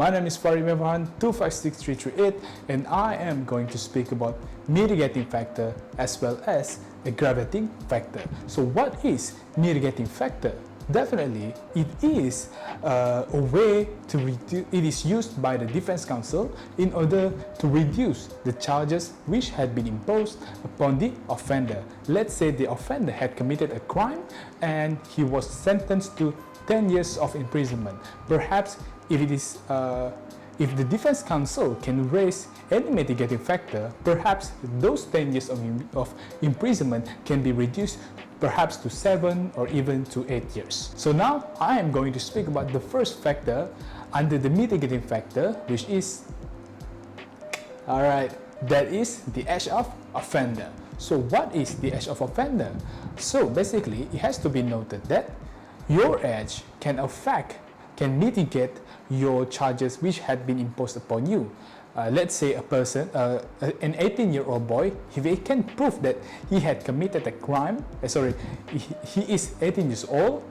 My name is Farid Mevahan 256338 and I am going to speak about mitigating factor as well as aggravating factor. So what is mitigating factor? Definitely, it is a way to reduce. It is used by the defense counsel in order to reduce the charges which had been imposed upon the offender. Let's say the offender had committed a crime and he was sentenced to 10 years of imprisonment. Perhaps if it is if the defense counsel can raise any mitigating factor, perhaps those 10 years of imprisonment can be reduced perhaps to 7 or even to 8 years. So now I am going to speak about the first factor under the mitigating factor, which is, that is the age of offender. So what is the age of offender? So basically, it has to be noted that your age can mitigate your charges which had been imposed upon you. Let's say a person, an 18-year-old boy, if he can prove that he had committed a crime, he is 18 years old,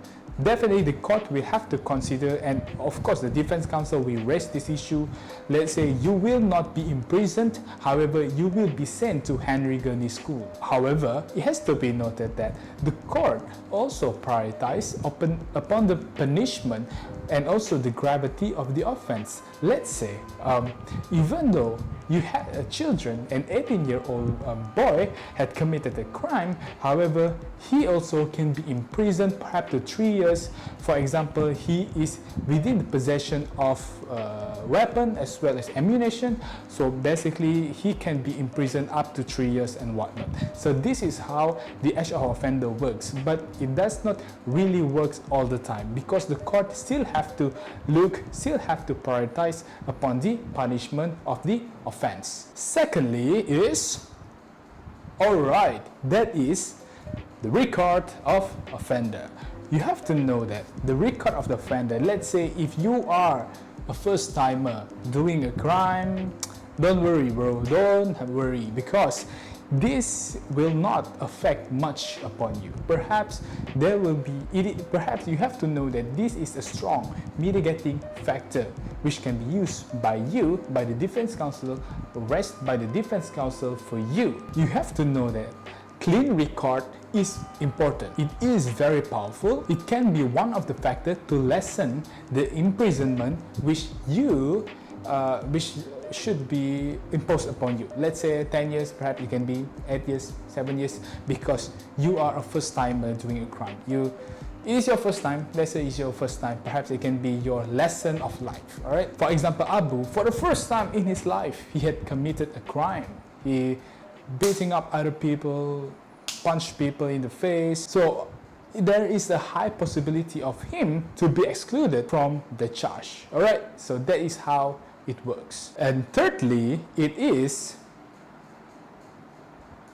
definitely the court will have to consider, and of course the defense counsel will raise this issue. Let's say you will not be imprisoned, however you will be sent to Henry Gurney School. However, it has to be noted that the court also prioritizes upon the punishment and also the gravity of the offense. Let's say even though you had children, an 18-year-old boy had committed a crime, however he also can be imprisoned perhaps to 3 years. For example, he is within the possession of weapon as well as ammunition, so basically he can be imprisoned up to 3 years and whatnot. So this is how the age of offender works, but it does not really work all the time because the court still have to prioritize upon the punishment of the offense. Secondly is, that is the record of offender. You have to know that the record of the offender, let's say if you are a first timer doing a crime, don't worry bro, don't worry, because this will not affect much upon you. Perhaps perhaps you have to know that this is a strong mitigating factor which can be used by you, by the defense counsel, raised by the defense counsel for you. You have to know that clean record is important. It is very powerful. It can be one of the factors to lessen the imprisonment which should be imposed upon you. Let's say 10 years, perhaps it can be 8 years, 7 years, because you are a first timer doing a crime. It is your first time, let's say it's your first time, perhaps it can be your lesson of life, all right? For example, Abu, for the first time in his life, he had committed a crime. He beating up other people, punched people in the face. So there is a high possibility of him to be excluded from the charge, all right? So that is how it works. And thirdly, it is,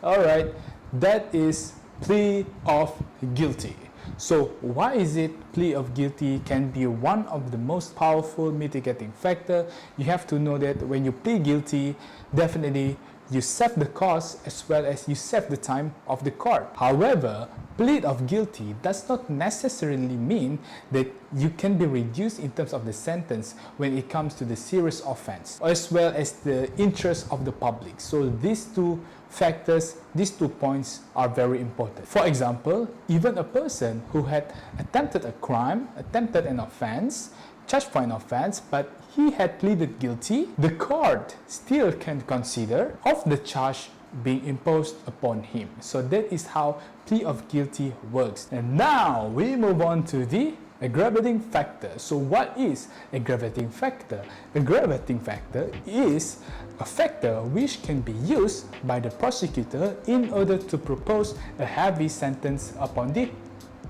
that is plea of guilty. So why is it plea of guilty can be one of the most powerful mitigating factor? You have to know that when you plead guilty, definitely you save the cost as well as you save the time of the court. However, plea of guilty does not necessarily mean that you can be reduced in terms of the sentence when it comes to the serious offense, as well as the interest of the public. So these two factors, these 2 points are very important. For example, even a person who had attempted a crime, attempted an offense, charged for an offense, but he had pleaded guilty, the court still can consider of the charge being imposed upon him. So that is how plea of guilty works. And now we move on to the aggravating factor. So what is aggravating factor? Aggravating factor is a factor which can be used by the prosecutor in order to propose a heavy sentence upon the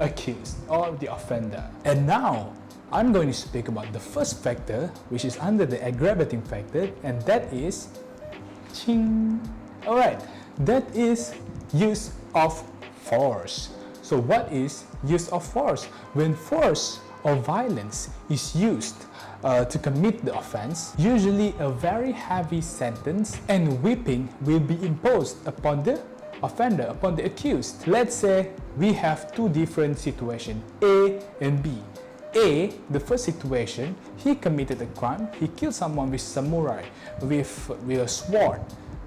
accused or the offender. And now I'm going to speak about the first factor, which is under the aggravating factor, and that is that is use of force. So what is use of force? When force or violence is used to commit the offense, usually a very heavy sentence and whipping will be imposed upon the offender, upon the accused. Let's say we have two different situations, A and B. A, the first situation, he committed a crime. He killed someone with samurai, with a sword,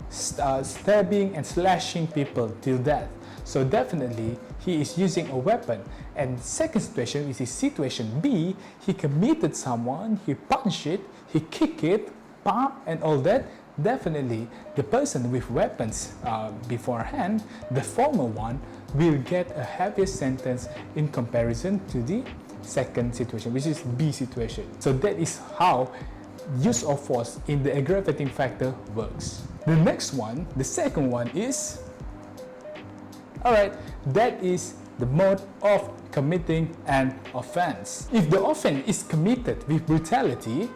stabbing and slashing people till death. So definitely he is using a weapon. And second situation is situation B, he committed someone, he punched it, he kicked it, pump and all that. Definitely the person with weapons beforehand, the former one, will get a heavier sentence in comparison to the second situation, which is B situation. So that is how use of force in the aggravating factor works. The next one, the second one is, alright, that is the mode of committing an offense. If the offense is committed with brutality,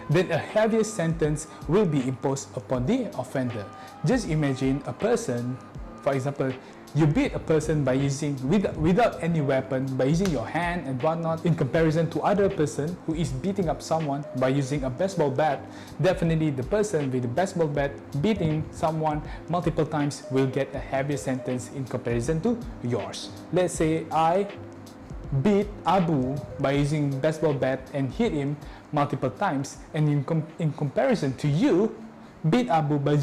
then a heavier sentence will be imposed upon the offender. Just imagine a person, for example, you beat a person by using, without any weapon, by using your hand and whatnot, in comparison to other person who is beating up someone by using a baseball bat. Definitely the person with the baseball bat beating someone multiple times will get a heavier sentence in comparison to yours. Let's say I beat Abu by using baseball bat and hit him multiple times, and in comparison to you, beat Abu by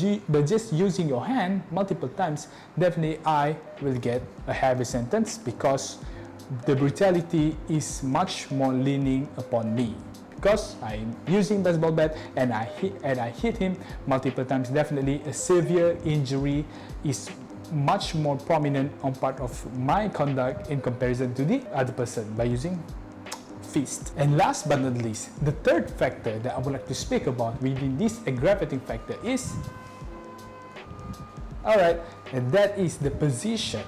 just using your hand multiple times, definitely I will get a heavy sentence because the brutality is much more leaning upon me. Because I'm using baseball bat and I hit him multiple times, definitely a severe injury is much more prominent on part of my conduct in comparison to the other person by using fist. And last but not least, the third factor that I would like to speak about within this aggravating factor is, alright, and that is the position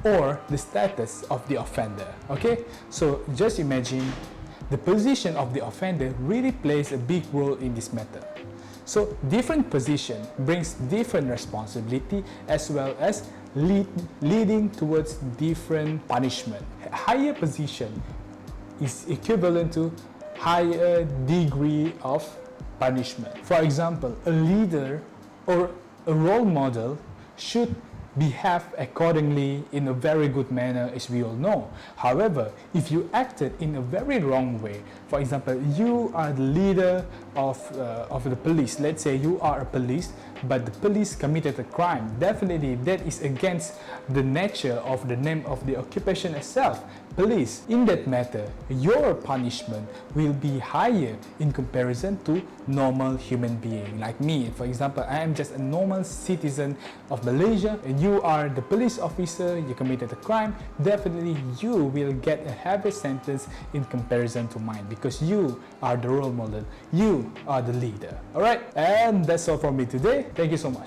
or the status of the offender. Okay, so just imagine the position of the offender really plays a big role in this matter. So different position brings different responsibility as well as leading towards different punishment. Higher position is equivalent to higher degree of punishment. For example, a leader or a role model should behave accordingly in a very good manner, as we all know. However, if you acted in a very wrong way, for example, you are the leader of the police. Let's say you are a police, but the police committed a crime. Definitely that is against the nature of the name of the occupation itself, police. In that matter, your punishment will be higher in comparison to normal human being like me. For example, I am just a normal citizen of Malaysia and you are the police officer, you committed a crime. Definitely you will get a heavy sentence in comparison to mine because you are the role model, you are the leader. Alright, and that's all from me today. Thank you so much.